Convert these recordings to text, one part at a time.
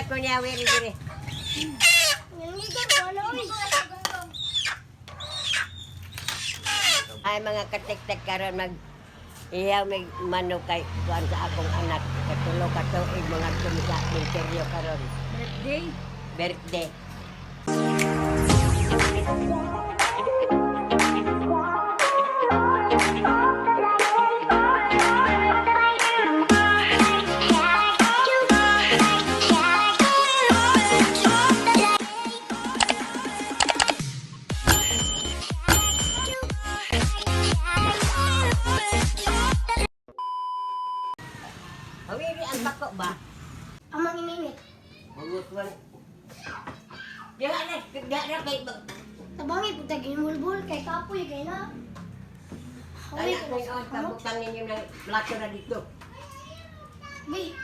Ila ko niya, wiri dire. Ay mga katik-tik karon mag iyaw may manok kay kuan sa akong anak. Katulo ka tuig mga kumisa interview karon. Birthday? Birthday. Awiri ang bako ba? Amang ininit. Magutwan. Di na kay Tabangi po tagin bulbul kay kapoy kay na. Haway kaya ka ko na sa yung kamot. tabutan ninyo ng plato na dito. Bi.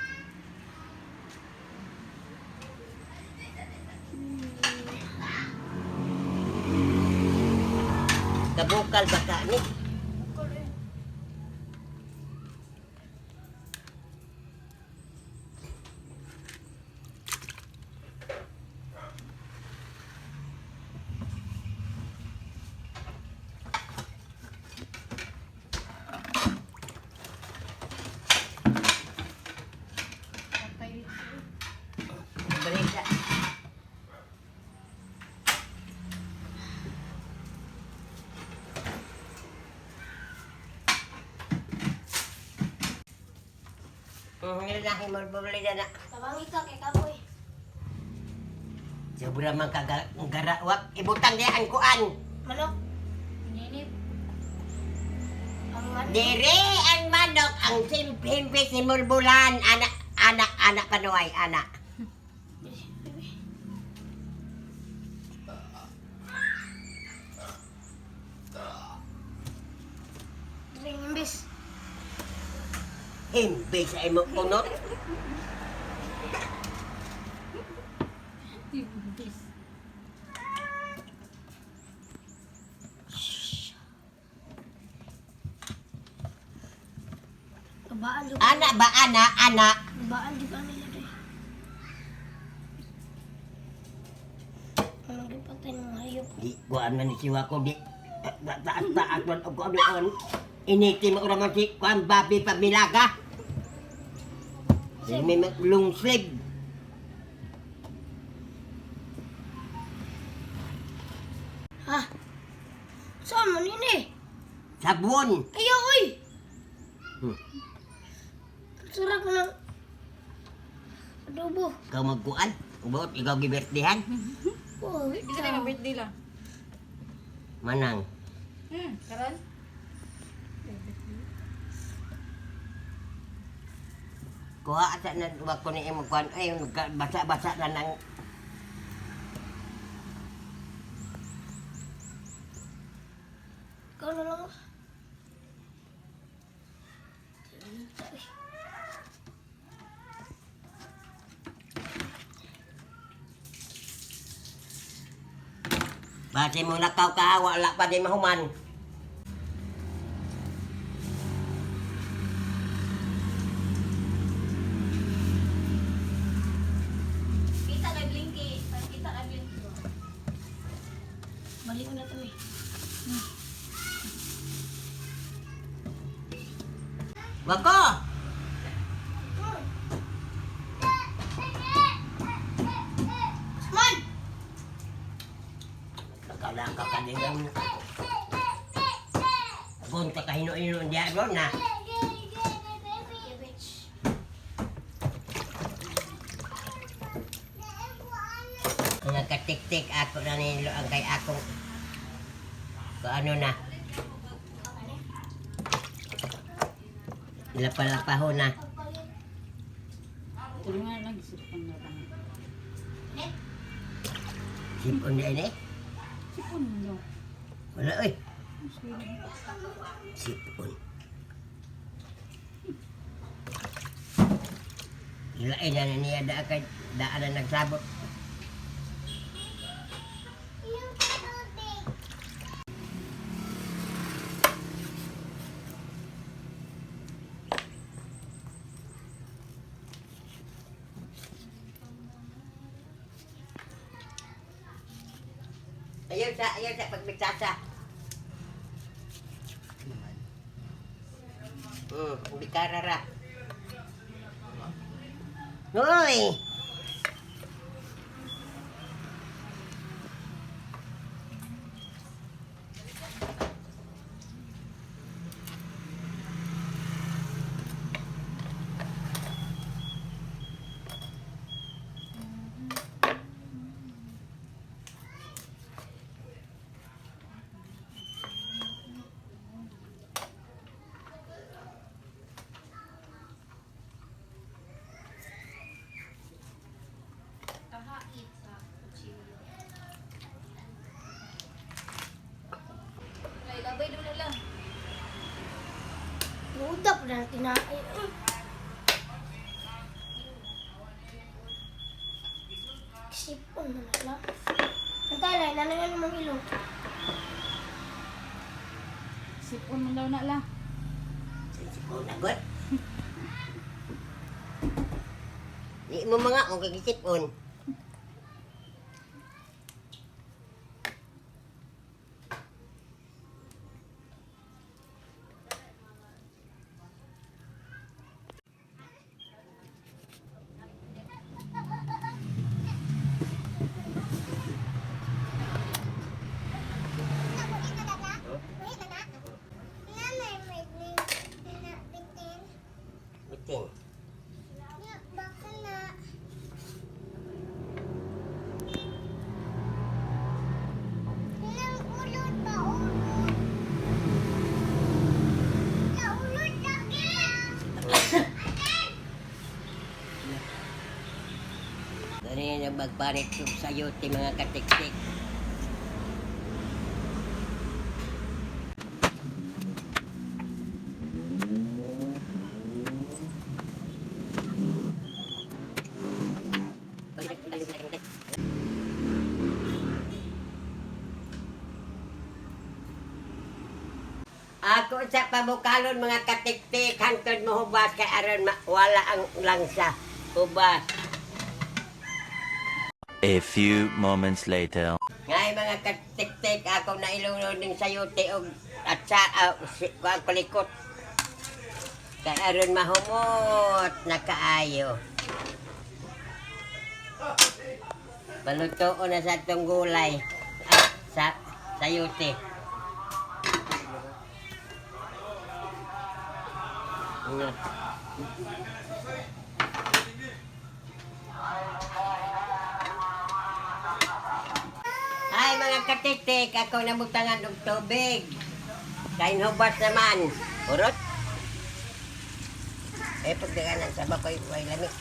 Kabukal ba ka ni? Berita. Nilalahi mo bumili na. Tabangi ka kay kapoy. Sobra man kagarawak. Ibutang niya ang kuan. Manok. Ininit. Ang manok. Dire ang manok. Ang himpi si Mulbulan. Anak panuay. Anak. Ring imbis. Himpi sa imo kunot. Ibis. Babaan jud. Anak ba anak? Anak. Babaan jud nila dai. Ano gipatay ng hayop. Di kuan na ni siwa ko di. Taas man og kuan. Initi mo ura man si kuan babi pamilaga. Di may long sleeve. Ha? Saan mo nini? Sabon. Ayaw oy. Hmm. Sarap na. Adobo. Ikaw magkuan. Ubot ikaw gibertihan. Oh, Bisa na yung birthday lang. Manang. Karon? Kuha ata na wag ko ni imo kuan ay basa-basa na nang Ikaw na lang. base mo lakaw ka wala pa di mahuman. Kita kay Blinky. Kita kay Blinky. Balik na kami. Wag ko. Man! Nakalakaw ka din ang Bun ka kahino-hino diya ron na. Ang katik-tik ako na nilo ang kay akong ano na. Lapalapaho na. Tulungan lang sipon na lang. Sipon na ini. Sipon mo. Wala oy. Sipon. Ilain na niya daan na nagsabot. Ayaw sa pagbigsasa. Hindi karara. Hoy! Kahait sa kutsilyo. Ay, labay dulu lang. Udap na tinaay. Sipon na lang. Nantalay, nanangan naman ilong. Sipon mo daw na lang. Nagot. Di mo mga kung kagisipon. Bitin. Ganyan ang magpanik sa yote mga katik-tik. Ako sa pabukalon mga katik-tik, hantod mo hubas kay aron wala ang langsa. Hubas. A few moments later. Ngay mga katik-tik, ako na ilunod ng sayote og at sa kuang palikot. Kay aron mahumot na kaayo. Paluto na sa itong gulay at sa sayote. Ay mga katitik, ako namutangan ng tubig. Kain hubas naman. Urot. Pagdaganan sa bakoy, may lamig.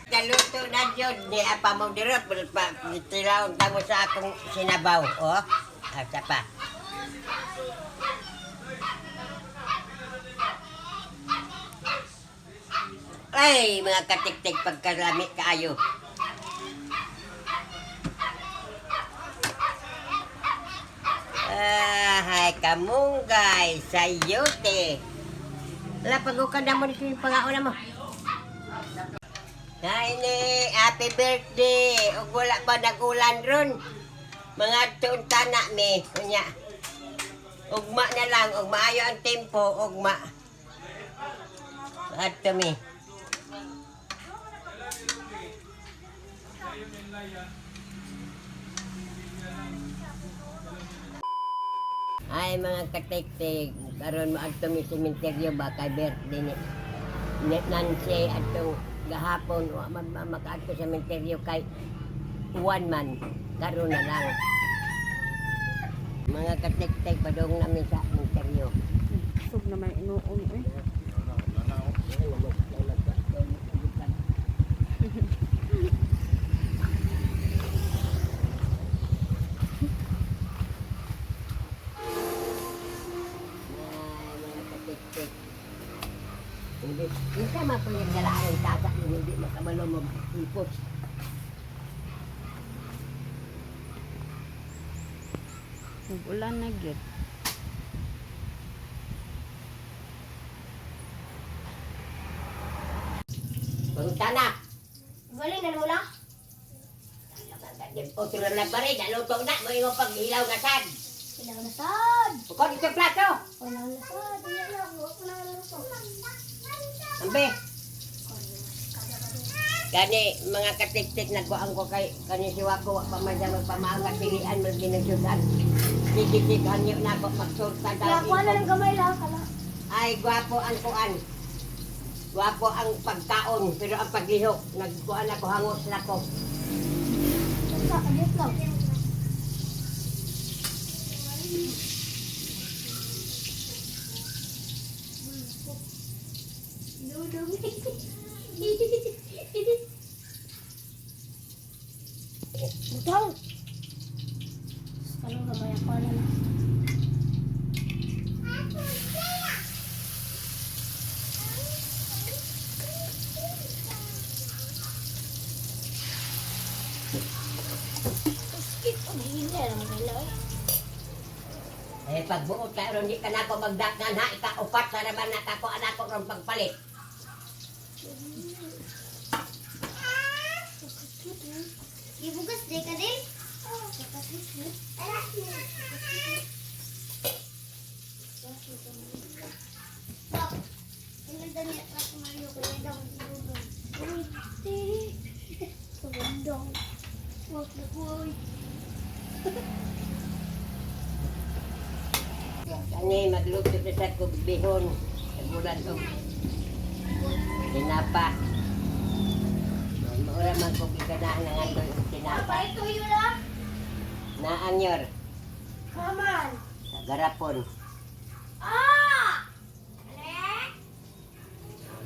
Kaluto na dyan ni Apa mo dirot. Tilawag tamo sa akong sinabaw. O, asa pa. Ay, mga katik-tik pagkalami kaayo. Hay kamunggay, sayote. Wala, pag-ukan na mo nito yung pangaon mo. Ni, happy birthday. Ug wala pa nag-ulan ron. Mga tunta na mi. Kunya. Ugma na lang. Ug maayo ang tempo. Ugma. Ato mi. Ay mga katik-tik. Karon maadto mi sementeryo ba kay birthday ni Nancy atong gahapon wa man makaadto sa sementeryo kay one man karon na lang. Mga katik-tik padung namin sa sementeryo. Sug na may inuon eh. Hindi sama po yung galaan ng tata yung hindi makamalo mag-ipos. Ulan na gyud. Punta na. Galing na mula. O tulad na pa rin, naluto na. Mo yung pag-ilaw na sad. Ilang nasad. Bukod ito plato. Walang nasad. Hindi na ako. Walang nasad. Ambe. Gani, mga katik-tik nagkuhaan ko kay kani siwa ko pa man siya magpamaang pilian mo ginusyudan. Tikitikhan niyo na ako magsurta Kaya daw. kuha na ng gamay lang. Kala. Ay, gwapo ang kuan. Gwapo ang pagkaon, pero ang paglihok, nagkuan ako, hangos na ko. Sa kadit lang. Dudong. Butang. Ano gamay ako na na. Eh, pagbuot ka, ron di ka na ako magdaknan ha, ikaupat na naman na ako anak ko ron pagpalit. Ibugas deh ka din. Kani, magluto na sa kubihon. Nagulan ko. Tinapa. Maura man ko giganahan ng ano yung tinapa. Ito yun lang. Naanyor, Kaman. sa garapon. Ah!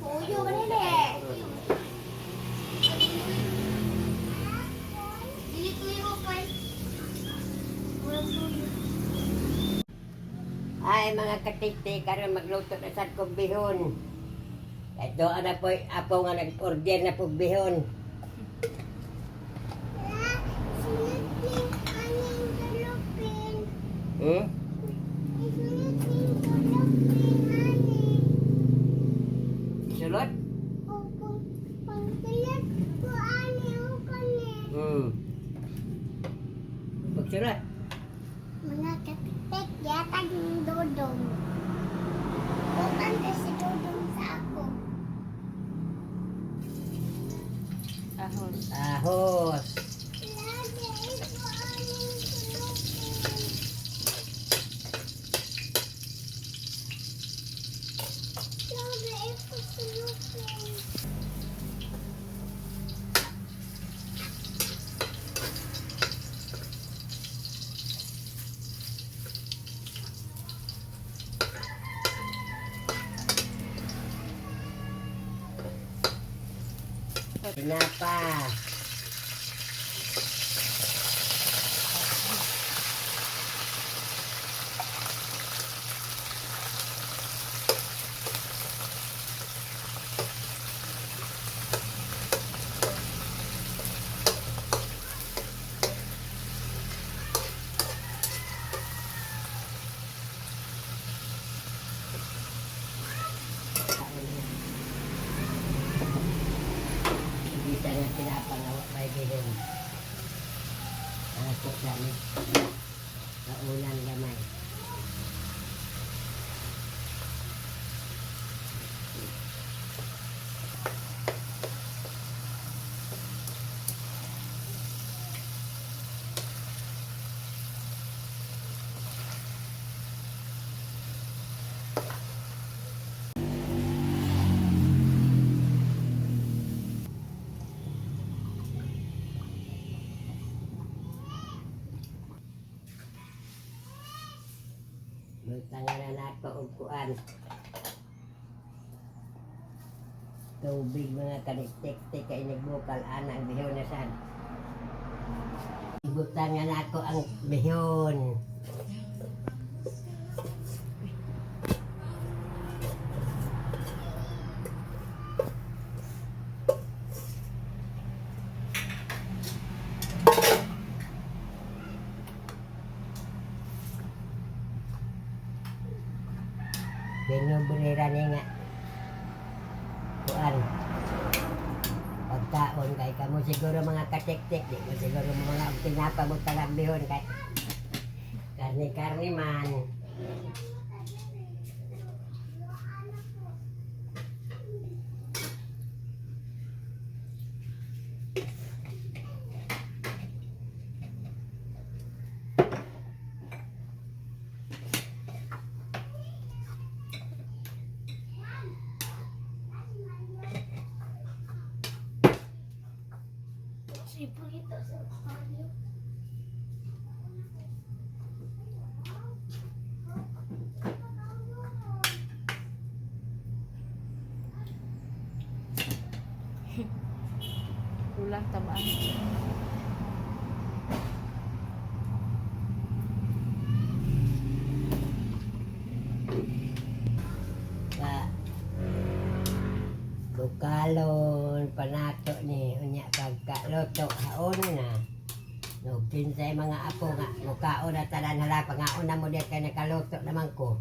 Puyo ka nila eh. Dili tuyo pa. Walang tuyo. Ay, mga katiktik, karon magluto na sa kubihon. Ito, ano po, apo nga nag-order na kubihon. Hmm? Sulot? Hmm. Pagsulat? Mga kapitek, yatag ng dodong. Bukan kasi dodong sa ako. Ahos. Ahos. Lagi ito aning sulupin. Lagi ito sulupin. Tinapa. Bisa na tinapa nga may bilhin. Ako kami. Kaulan gamay. Magtanganan ako og kuan. Tubig mga kaniktik-tik kay nagbukal ana ang bihon na sad. Ibutangan ako ang bihon. Pinubrera niya nga. Kuan. Pagkaon kay kamo siguro mga katik-tik. Di mo siguro mga tinapa mo talambihon kay. Karni-karni man. Sipulito sa kanya. Kulang tabaan. Sa bukalon panato ni unya pagkaluto haon na. No, kinsay mga apo nga mukaon na tanan hala pangaon na mo diya kay nakaluto naman ko.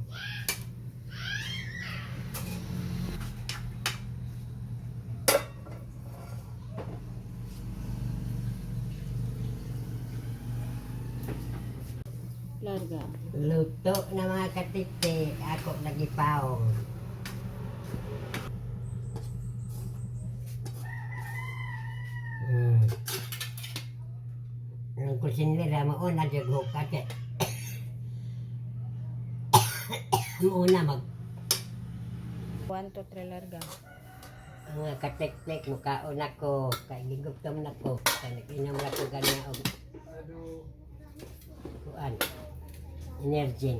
Larga. Luto na mga katiktik, ako nagipawong. Ang kusinlera mo una jud hukad kay. Muna mag 1 to 3 larga. mga katiktik mukaon ako kay gigugtom na ko kay nag-inom na ko ganyan og kuan energy.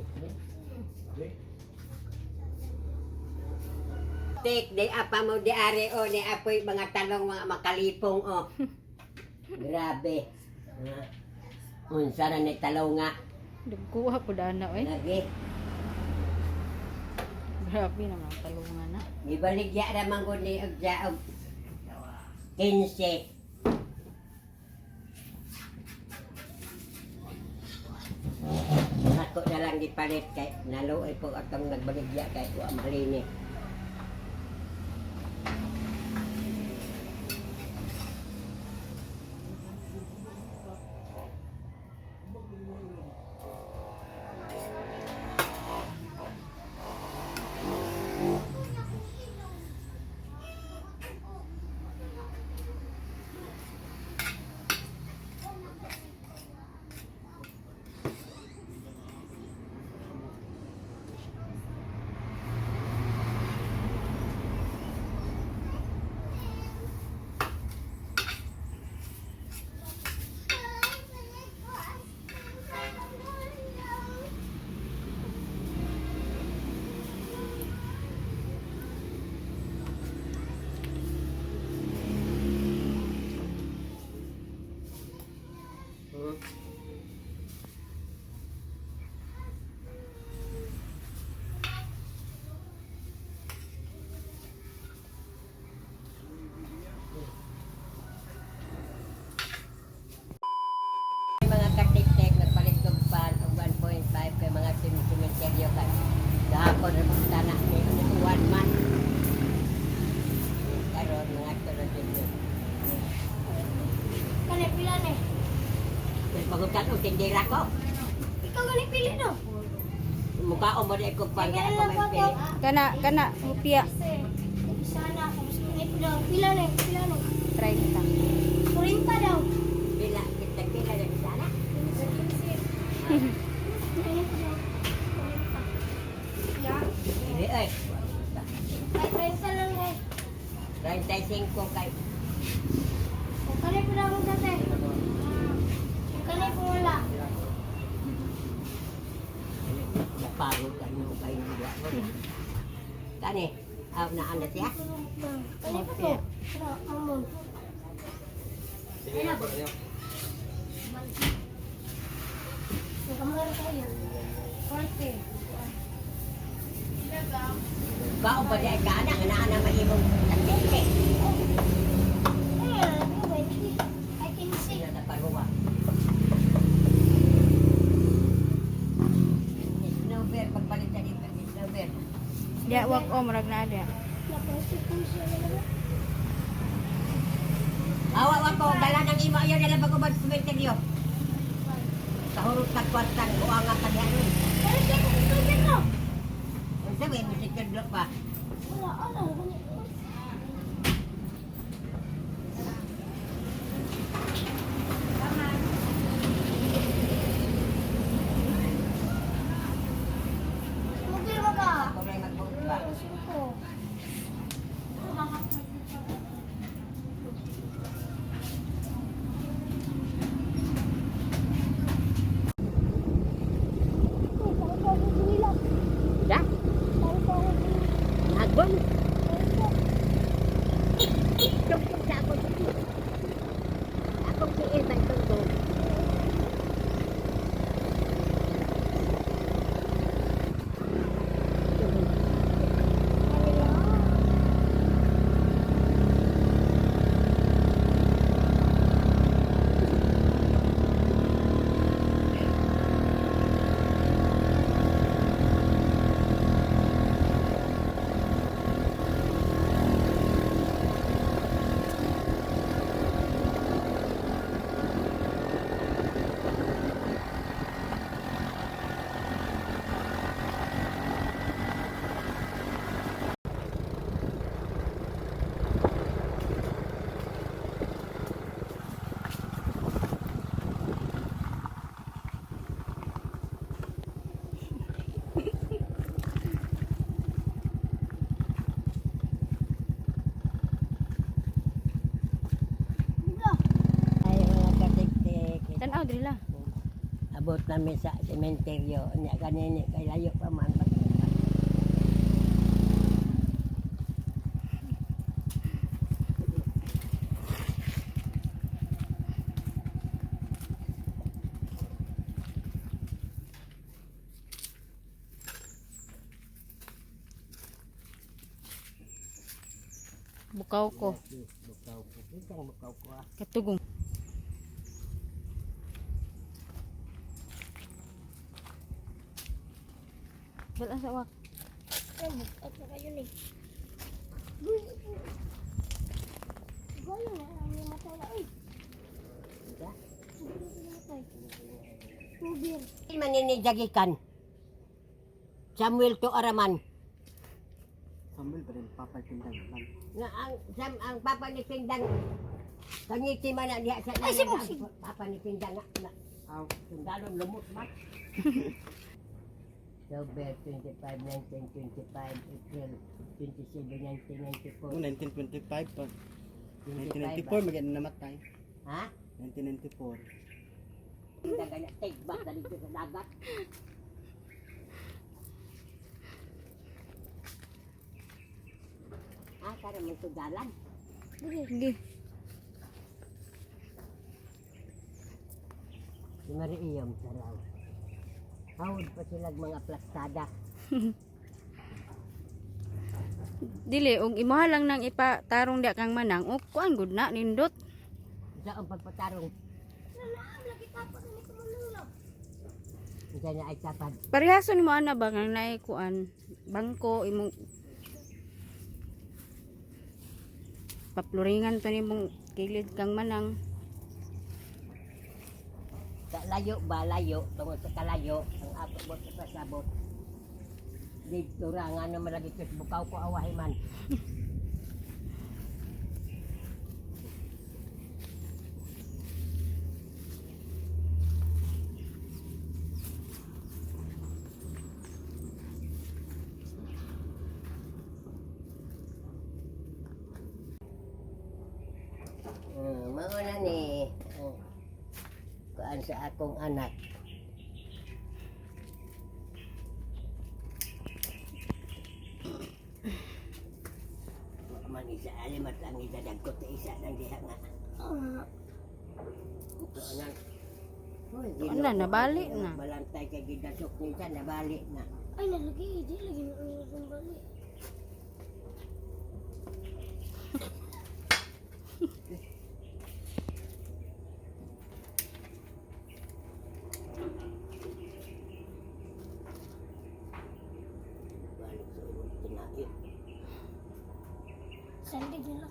Tik di apa mo di are o ni apoy mga talong mga makalipong o. Grabe. Unsa na ni talong nga Dagkuha ko dana oy. lagi. Grabe na mga talungan na. Gibaligya naman ko ni og jaog 15. Ako na lang gipalit kay naluoy po atong nagbaligya kay wa malini. Mga katik-tik nagpalit kong pan og 1.5 kay mga simenteryo kay gahapon ra pag tanak ni 1 month. Karon mga tulad din. Kani pila ni? May pagutan o tindira ko. Ikaw gani pili no? Mukha o mo di ko pan Kaya kaya ko lang may pa pili. Kana mupia Sana ako gusto ni daw. Pila ni? 30. 40 daw. Pila kita pila na sana. Kani po daw. Ya. Dili ay Ay 30 lang eh. 35 kay Kani po daw ang dati. Kani po wala. napagod ka mo kay nila. Kani aw na ana siya. Kani po to. Amon. Kamar kayo. Korte. Ba o ba di ka ana ana mahimong tatete. I can see. Sila na paruwa. Snowbear pagpalit sa dito snowbear. Ya, wag o, marag na ada. Napasipusya na naman. Awa ko, dala ng ima yun, nila pag-ubad sa cementerio. Kahurot kagwastang, buanga ka diyan rin. Pero siya kung tubig no? Ang sabi, may second block pa. Wala. Tubig mo ka. Ako rin mag-vote ba? Suko. Da? Agon. Tungkol sa ako dito. Ako si Eva tungkol. Ay mga katik-tik. Tanaw diri la. Abot namin sa sementeryo. Nya kanini kay layo pa man. Bukaw ko. Bukaw ko. Isang bukaw ko ah. Katugong. Wala sa wak. At na kayo ni. Gala na ang matay na. Ay, Diba? tubig. Maninijagikan. Samuel to Araman. Samuel pa rin, papay pindang lang. Nga ang papa ni Pindang kangiti man na diha sa Ay, si Bossing. papa ni Pindang na Aw, sundalon lumot man. October 25, 1925, April 27, 1994. 1925 pa. 25 1994 maganda namatay. Ha? 1994. Hindi ka take back na dito sa dagat. Para may tugalan. Sige. Si Mariiyam saraw. Hawad pa silang mga plastada. Dili og imaha lang nang ipatarong dia kang manang og kuan gud na nindot. Sa ang pagpatarong. Lagi tapos na nito malulog. Isa niya ay tapad. Parehason mo ana ba nga naay kuan bangko imong papluringan to nimong kilid kang manang. Sa layo ba layo tungod sa kalayo ang abot sa pasabot. Dito ra nga na malagi ko sa bukaw ko awahi man. Mauna ni kuan sa akong anak. Man isa alimat ang idadagkot na isa ng diha nga. Wala, nabali na. Balantay kay gidasok niya nabali na. Ay, nalagi. Di lagi na ang bali. Balik sa ulong Sandig na lang.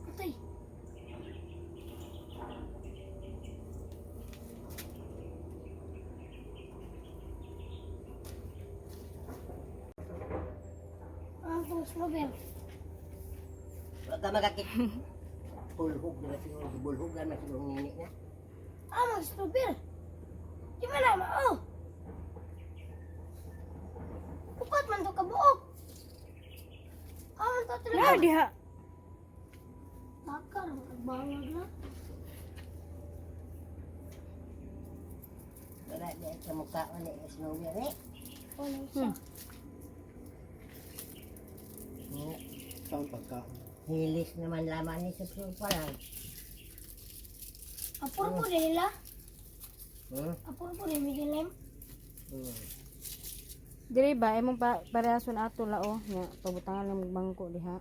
Patay. Ang tong strawberry. Huwag ka magkakit. Bulhog na siguro. Bulhog na siguro ngini na. Ang strawberry. Di man naman, oh. Upat man to kabuok. Man to Na talaga. diha. Bakar, magbangag na. Wala di sa mukha ko ni strawberry. Walang isa. Saan pagkaon? Hilis naman laman ni sa parang. Apur po din nila. Hmm? Apur po din, may dilim. Diri ba imong parehason ato lao nya pabutangan lang magbangko diha.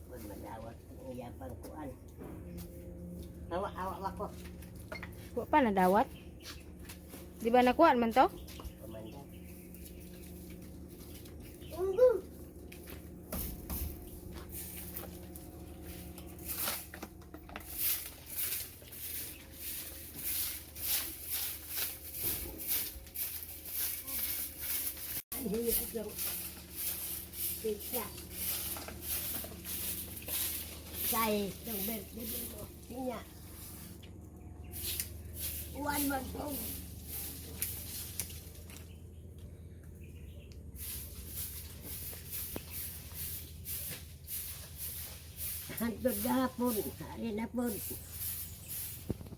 Huwag manawat ang iyapang kuan. Awa ko. Wa pa na dawat. Di ba nakuha man to? Pamanda. Tunggu. Hindi ako. Pizza. Say, itong birthday mo. Niya. Uwan mo itong. Hantod gahapon. Hari na po.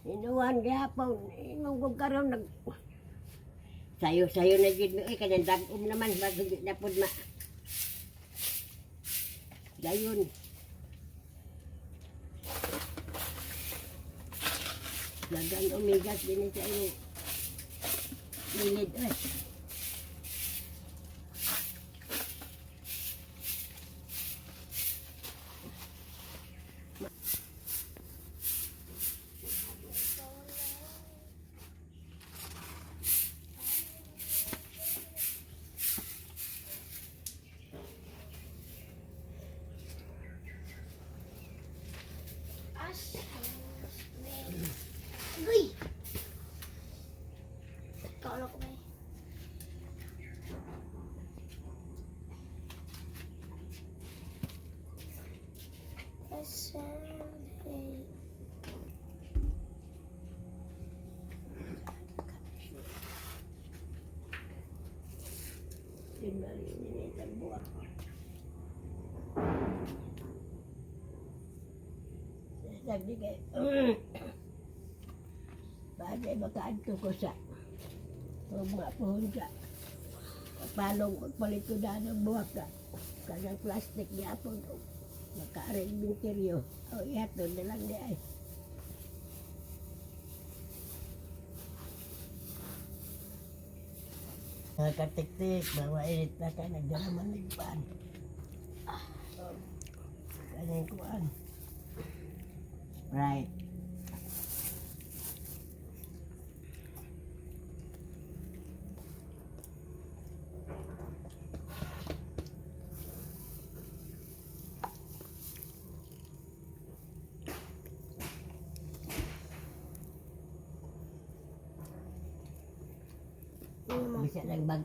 Inuwan gahapon. Inugog karon nag... Sayo-sayo na gid mo. Kanang dagom naman. Bago di na po ma... Dayon. Lagang omegas din sa iyo. Lilid eh. Uy! Kala ko ba? Assembly. Ini ang buwan. Sabi kay bagay makaadto ko sa mapuhon ka. Palong magpalit ko na ng buwak ka. Kanang plastic niya po. Makaring binteryo. O ihato na lang niya ay. Mga katik-tik, bawa init na ka, nagdalaman nagpaan. Kanyang kuan. Right. Bisa nagbag.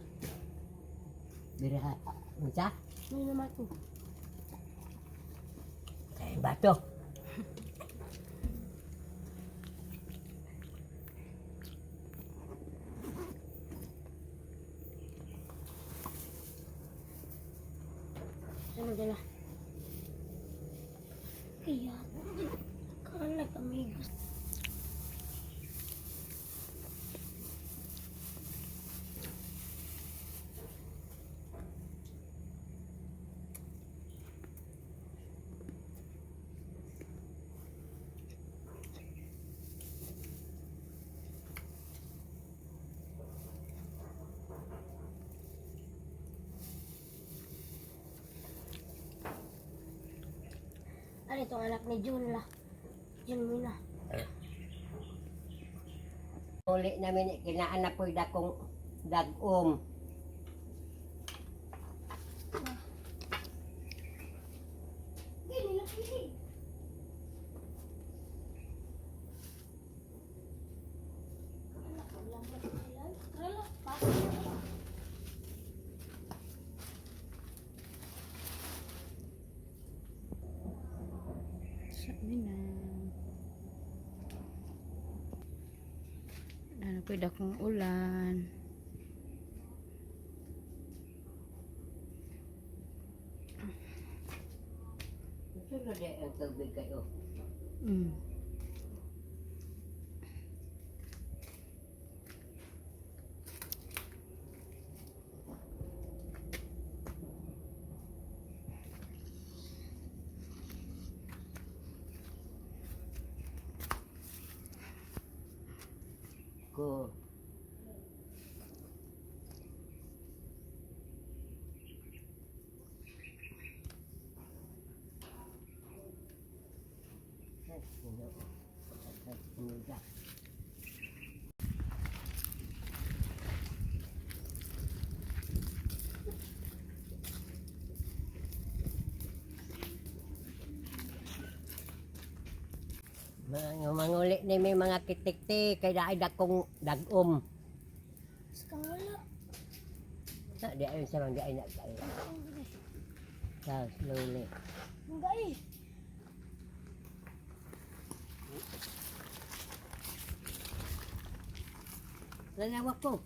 Biraha. Unsa? May naman ko. Kay bato. Ano dala? Kaya, kala kami gusto. Ano itong anak ni Jun lah. Jun Mina. Uli namin kinaan na po dakong dagom. Gini lang pili. Anak ko lambat sila. Rala, pasok na. Sabi na. Ano po dakong ulan. Sunod na ang tubig kayo. Mm. Ko. Manguli ni may mga kitikti kay daay dakong dagom. Sekarang wala. Sa di ayon sa mga di ay na kayo. Sa slowly. Enggak eh. Lalawak ko.